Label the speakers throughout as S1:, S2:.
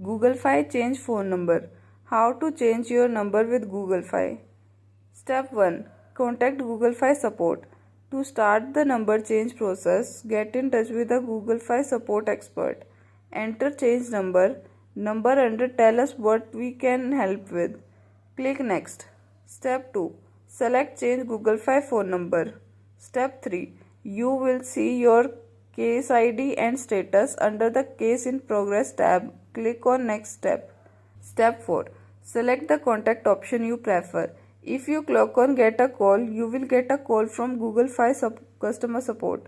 S1: Google Fi change phone number. How to change your number with Google Fi. Step 1. Contact Google Fi support. To start the number change process, get in touch with a Google Fi support expert. Enter change number under tell us what we can help with. Click next. Step 2. Select change Google Fi phone number. Step 3. You will see your case ID and status under the case in progress tab. Click on next step. Step 4. Select the contact option you prefer. If you click on get a call, you will get a call from Google Fi customer support.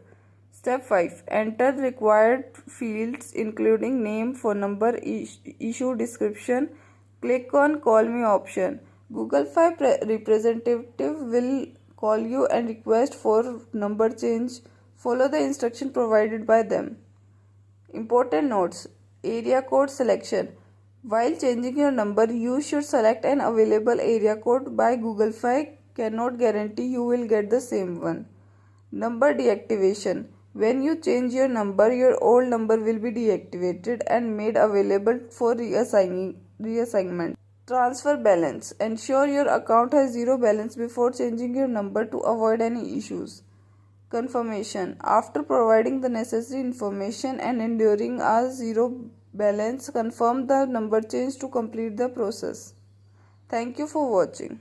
S1: Step 5. Enter required fields including name, phone number, issue description. Click on call me option. Google Fi representative will call you and request for number change. Follow the instruction provided by them. Important notes. Area code selection. While changing your number, you should select an available area code by Google Fi. Cannot guarantee you will get the same one. Number deactivation. When you change your number, your old number will be deactivated and made available for reassignment. Transfer balance. Ensure your account has zero balance before changing your number to avoid any issues. Confirmation. After providing the necessary information and enduring a zero balance, confirm the number change to complete the process. Thank you for watching.